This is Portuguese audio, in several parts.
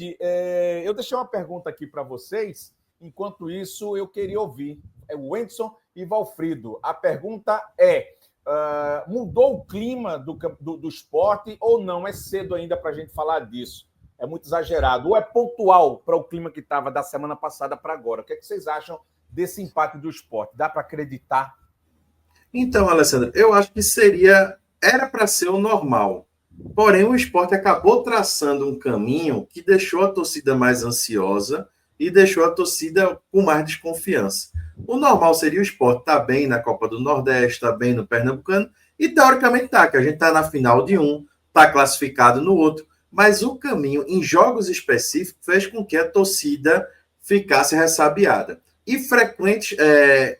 seguinte, eu deixei uma pergunta aqui para vocês. Enquanto isso, eu queria ouvir o Wendson e Valfrido. A pergunta é: mudou o clima do esporte ou não? É cedo ainda para a gente falar disso? É muito exagerado. Ou é pontual para o clima que estava da semana passada para agora? O que é que vocês acham desse empate do esporte? Dá para acreditar? Então, Alessandro, eu acho que era para ser o normal. Porém, o esporte acabou traçando um caminho que deixou a torcida mais ansiosa e deixou a torcida com mais desconfiança. O normal seria o esporte estar bem na Copa do Nordeste, estar bem no Pernambucano, e teoricamente está, que a gente está na final de um, está classificado no outro, mas o caminho em jogos específicos fez com que a torcida ficasse ressabiada. E frequentes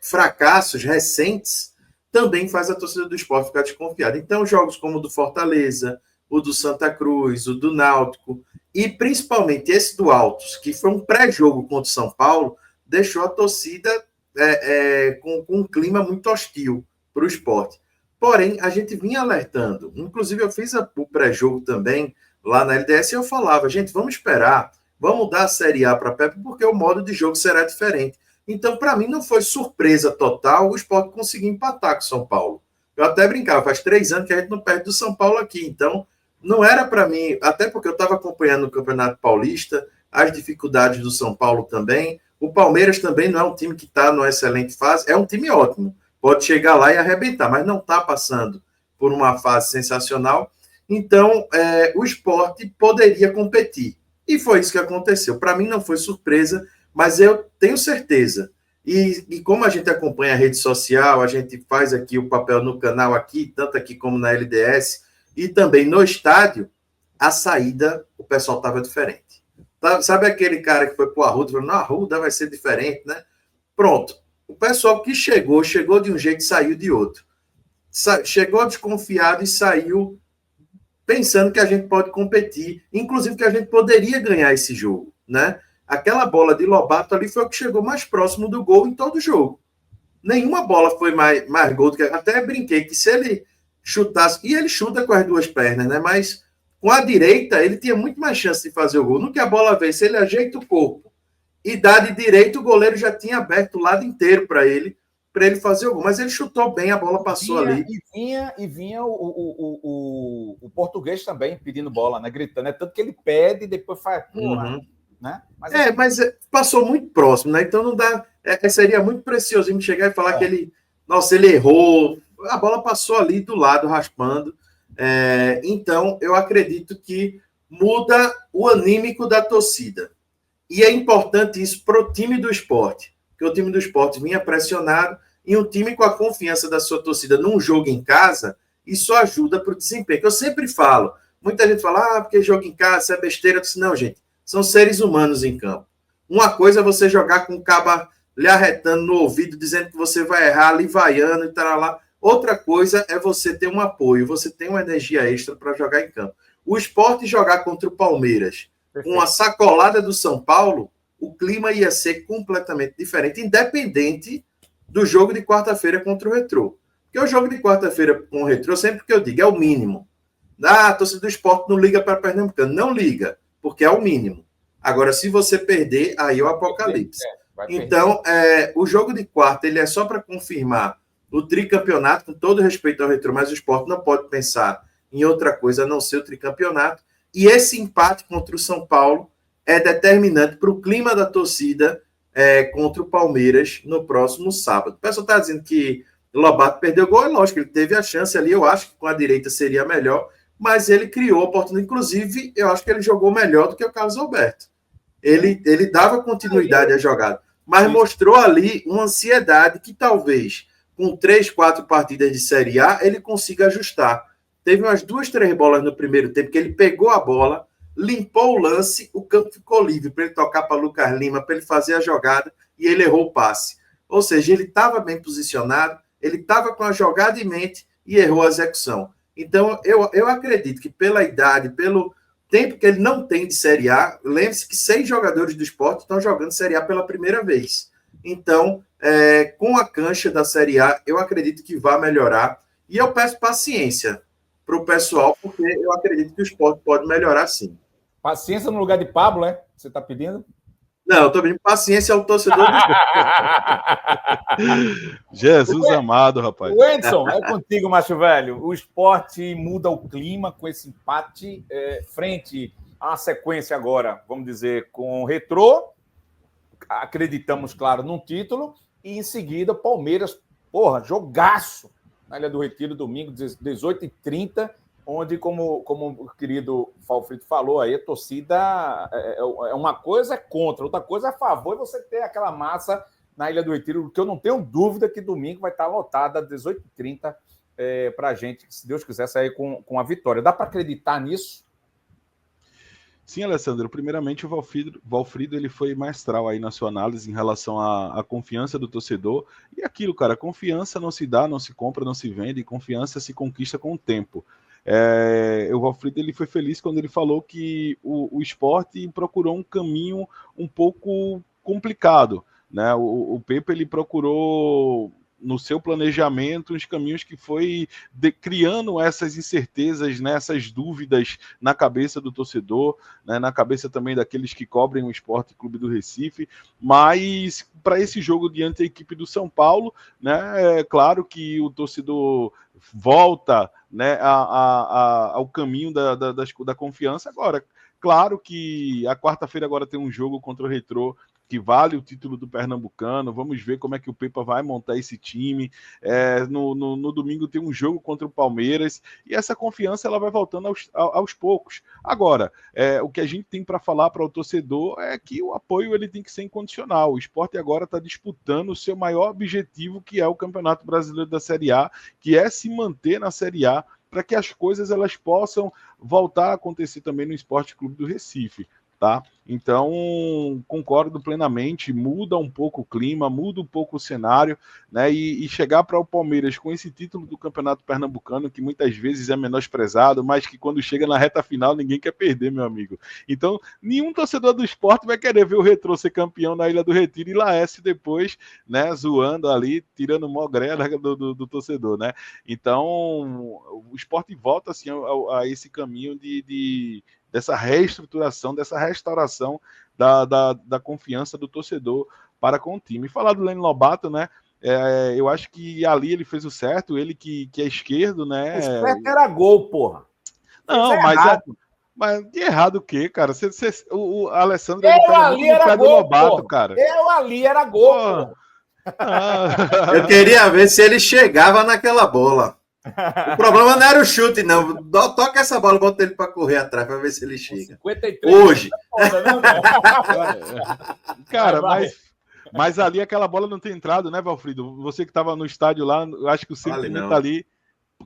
fracassos recentes também faz a torcida do esporte ficar desconfiada. Então, jogos como o do Fortaleza, o do Santa Cruz, o do Náutico, e principalmente esse do Altos, que foi um pré-jogo contra o São Paulo, deixou a torcida com um clima muito hostil para o esporte. Porém, a gente vinha alertando, inclusive eu fiz o pré-jogo também lá na LDS e eu falava, gente, vamos esperar, vamos dar a Série A para a Pepe, porque o modo de jogo será diferente. Então, para mim, não foi surpresa total o esporte conseguir empatar com o São Paulo. Eu até brincava, faz 3 anos que a gente não perde do São Paulo aqui. Então, não era para mim, até porque eu estava acompanhando o Campeonato Paulista, as dificuldades do São Paulo também. O Palmeiras também não é um time que está numa excelente fase, é um time ótimo, pode chegar lá e arrebentar, mas não está passando por uma fase sensacional. Então, o esporte poderia competir. E foi isso que aconteceu. Para mim, não foi surpresa, mas eu tenho certeza. E como a gente acompanha a rede social, a gente faz aqui o papel no canal aqui, tanto aqui como na LDS, e também no estádio, a saída, o pessoal estava diferente. Sabe aquele cara que foi para o Arruda e falou, não, a Arruda vai ser diferente, né? Pronto. O pessoal que chegou de um jeito e saiu de outro. Chegou desconfiado e saiu pensando que a gente pode competir, inclusive que a gente poderia ganhar esse jogo, né? Aquela bola de Lobato ali foi o que chegou mais próximo do gol em todo o jogo. Nenhuma bola foi mais gol do que... Até brinquei que se ele chutasse... E ele chuta com as duas pernas, né? Mas com a direita, ele tinha muito mais chance de fazer o gol. No que a bola veio, se ele ajeita o corpo e dá de direito, o goleiro já tinha aberto o lado inteiro para ele fazer o gol. Mas ele chutou bem, a bola passou ali. E vinha o português também pedindo bola, né? Gritando. É tanto que ele pede e depois faz... Porra, né? Mas passou muito próximo, né? Então não dá. Seria muito precioso me chegar e falar que ele errou. A bola passou ali do lado, raspando. Então, eu acredito que muda o anímico da torcida. E é importante isso para o time do esporte, porque o time do esporte vinha pressionado e um time com a confiança da sua torcida num jogo em casa, isso ajuda para o desempenho. Que eu sempre falo, muita gente fala, porque jogo em casa, isso é besteira. Eu disse, não, gente. São seres humanos em campo. Uma coisa é você jogar com o cabo lhe arretando no ouvido, dizendo que você vai errar, ali vaiando e tal lá. Outra coisa é você ter um apoio, você ter uma energia extra para jogar em campo. O esporte jogar contra o Palmeiras, com a sacolada do São Paulo, o clima ia ser completamente diferente, independente do jogo de quarta-feira contra o Retrô. Porque o jogo de quarta-feira com o Retrô, sempre que eu digo, é o mínimo. A torcida do esporte não liga para Pernambucano. Não liga, porque é o mínimo. Agora, se você perder, aí é o apocalipse. Então, o jogo de quarta, ele é só para confirmar o tricampeonato, com todo respeito ao Retrô, mas o esporte não pode pensar em outra coisa a não ser o tricampeonato. E esse empate contra o São Paulo é determinante para o clima da torcida contra o Palmeiras no próximo sábado. O pessoal está dizendo que o Lobato perdeu o gol, é lógico, ele teve a chance ali, eu acho que com a direita seria melhor, mas ele criou a oportunidade. Inclusive, eu acho que ele jogou melhor do que o Carlos Alberto. Ele dava continuidade à jogada, mas mostrou ali uma ansiedade que talvez, com 3, 4 partidas de Série A, ele consiga ajustar. Teve umas 2, 3 bolas no primeiro tempo que ele pegou a bola, limpou o lance, o campo ficou livre para ele tocar para Lucas Lima, para ele fazer a jogada, e ele errou o passe. Ou seja, ele estava bem posicionado, ele estava com a jogada em mente e errou a execução. Então, eu acredito que pela idade, pelo tempo que ele não tem de Série A, lembre-se que 6 jogadores do esporte estão jogando Série A pela primeira vez. Então, com a cancha da Série A, eu acredito que vai melhorar. E eu peço paciência para o pessoal, porque eu acredito que o esporte pode melhorar sim. Paciência no lugar de Pablo, é? Você está pedindo? Não, eu estou pedindo paciência ao torcedor do Jesus amado, rapaz. Wendson, é contigo, macho velho. O Sport muda o clima com esse empate frente a uma sequência agora, vamos dizer, com o Retrô. Acreditamos, claro, num título. E em seguida, Palmeiras, jogaço na Ilha do Retiro, domingo, 18h30, onde, como o querido Valfrido falou, aí a torcida uma coisa é contra, outra coisa é a favor, e você ter aquela massa na Ilha do Retiro, que eu não tenho dúvida que domingo vai estar lotada às 18h30 para a gente, se Deus quiser, sair com a vitória. Dá para acreditar nisso? Sim, Alessandro. Primeiramente, o Valfrido ele foi maestral aí na sua análise em relação à confiança do torcedor. E aquilo, cara, confiança não se dá, não se compra, não se vende, confiança se conquista com o tempo. O Valfrido ele foi feliz quando ele falou que o Sport procurou um caminho um pouco complicado, né? O Pepe ele procurou no seu planejamento os caminhos que foi criando essas incertezas, né, essas dúvidas na cabeça do torcedor, né, na cabeça também daqueles que cobrem o Sport Clube do Recife, mas para esse jogo diante da equipe do São Paulo, né, é claro que o torcedor volta, né, ao caminho da confiança. Agora, claro que a quarta-feira agora tem um jogo contra o Retrô, que vale o título do Pernambucano. Vamos ver como é que o Pepa vai montar esse time. No domingo tem um jogo contra o Palmeiras, e essa confiança ela vai voltando aos poucos. Agora, o que a gente tem para falar para o torcedor é que o apoio ele tem que ser incondicional. O Sport agora está disputando o seu maior objetivo, que é o Campeonato Brasileiro da Série A, que é se manter na Série A, para que as coisas elas possam voltar a acontecer também no Sport Clube do Recife. Tá? Então, concordo plenamente, muda um pouco o clima, muda um pouco o cenário, né? E chegar para o Palmeiras com esse título do Campeonato Pernambucano, que muitas vezes é menosprezado, mas que quando chega na reta final ninguém quer perder, meu amigo. Então, nenhum torcedor do esporte vai querer ver o Retrô ser campeão na Ilha do Retiro e Laércio depois, né, zoando ali, tirando mó grela do torcedor, né? Então, o esporte volta assim, a esse caminho dessa reestruturação, dessa restauração da confiança do torcedor para com o time. E falar do Lênin Lobato, né? Eu acho que ali ele fez o certo, ele que é esquerdo, né? O certo era gol, porra. Não, mas de errado o quê, cara? O Alessandro ele pega muito no pé do Lobato, porra. Cara. Ali era gol, porra. Eu queria ver se ele chegava naquela bola. O problema não era o chute, não. Toca essa bola, bota ele para correr atrás para ver se ele chega. 53 hoje. Cara, mas ali aquela bola não tem entrado, né, Valfrido? Você que estava no estádio lá, eu acho que o sentimento tá ali,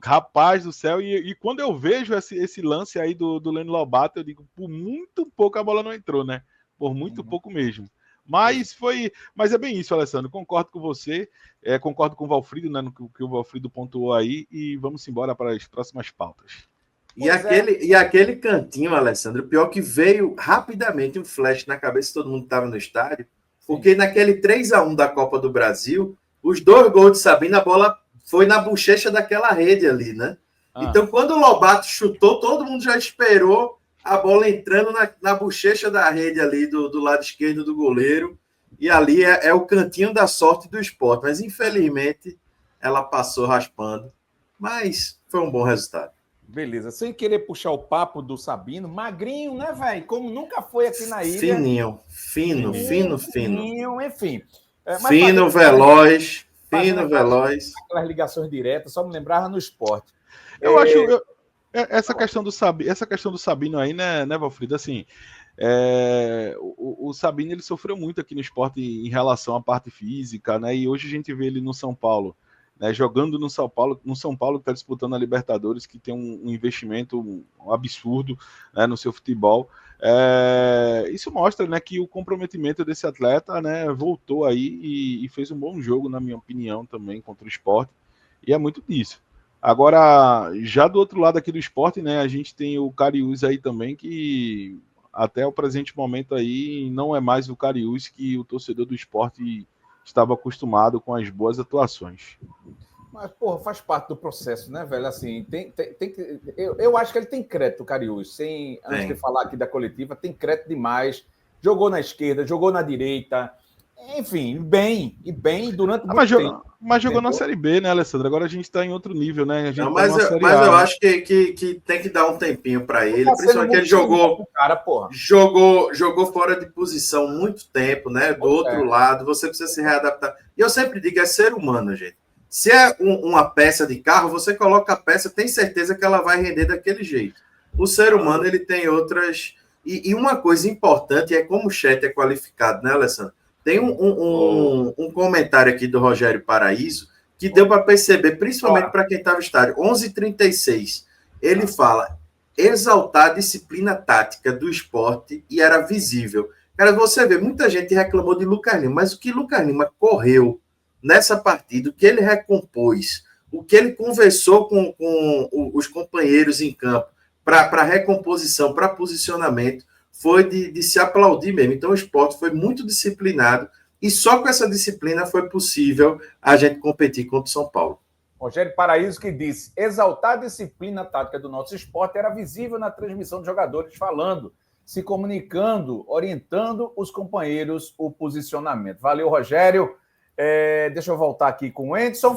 rapaz do céu. E quando eu vejo esse lance aí do Lênin Lobato, eu digo, por muito pouco a bola não entrou, né? Por muito pouco mesmo. Mas é bem isso, Alessandro. Concordo com você, concordo com o Valfrido, né, no que o Valfrido pontuou aí, e vamos embora para as próximas pautas. E aquele cantinho, Alessandro, o pior que veio rapidamente um flash na cabeça de todo mundo que estava no estádio, porque naquele 3-1 da Copa do Brasil, os 2 gols de Sabino, a bola foi na bochecha daquela rede ali, né? Então, quando o Lobato chutou, todo mundo já esperou a bola entrando na bochecha da rede ali do lado esquerdo do goleiro, e ali é o cantinho da sorte do Sport, mas infelizmente ela passou raspando, mas foi um bom resultado. Beleza, sem querer puxar o papo do Sabino, magrinho, né, velho? Como nunca foi aqui na ilha. Fino. Enfim. Fino, veloz. Aquelas ligações diretas, só me lembrava no esporte. Eu acho... Essa questão do Sabino aí, né, Valfrido, assim, o Sabino ele sofreu muito aqui no esporte em relação à parte física, né, e hoje a gente vê ele no São Paulo, né, jogando no São Paulo que está disputando a Libertadores, que tem um investimento absurdo, né, no seu futebol. Isso mostra, né, que o comprometimento desse atleta, né, voltou aí e fez um bom jogo, na minha opinião, também contra o Sport, e é muito disso. Agora, já do outro lado aqui do esporte, né, a gente tem o Cariús aí também, que até o presente momento aí não é mais o Cariús que o torcedor do esporte estava acostumado com as boas atuações. Mas, porra, faz parte do processo, né, velho? Assim, tem que... eu acho que ele tem crédito, Cariús. Antes de falar aqui da coletiva, tem crédito demais. Jogou na esquerda, jogou na direita. Enfim, bem durante muito tempo. Mas jogou na Série B, né, Alessandro? Agora a gente está em outro nível, né? A gente mas eu acho que tem que dar um tempinho para ele. Principalmente que ele jogou fora de posição muito tempo, né? Do outro lado, você precisa se readaptar. E eu sempre digo, é ser humano, gente. Se é uma peça de carro, você coloca a peça, tem certeza que ela vai render daquele jeito. O ser humano, ele tem outras... E uma coisa importante é como o chat é qualificado, né, Alessandro? Tem um comentário aqui do Rogério Paraíso que deu para perceber, principalmente para quem estava no estádio, 11h36. Ele fala, exaltar a disciplina tática do esporte e era visível. Cara, você vê, muita gente reclamou de Lucas Lima, mas o que Lucas Lima correu nessa partida, o que ele recompôs, o que ele conversou com os companheiros em campo para recomposição, para posicionamento, foi de se aplaudir mesmo. Então o esporte foi muito disciplinado e só com essa disciplina foi possível a gente competir contra o São Paulo. Rogério Paraíso que disse, exaltar a disciplina tática do nosso esporte era visível na transmissão dos jogadores falando, se comunicando, orientando os companheiros o posicionamento. Valeu, Rogério. Deixa eu voltar aqui com o Edson.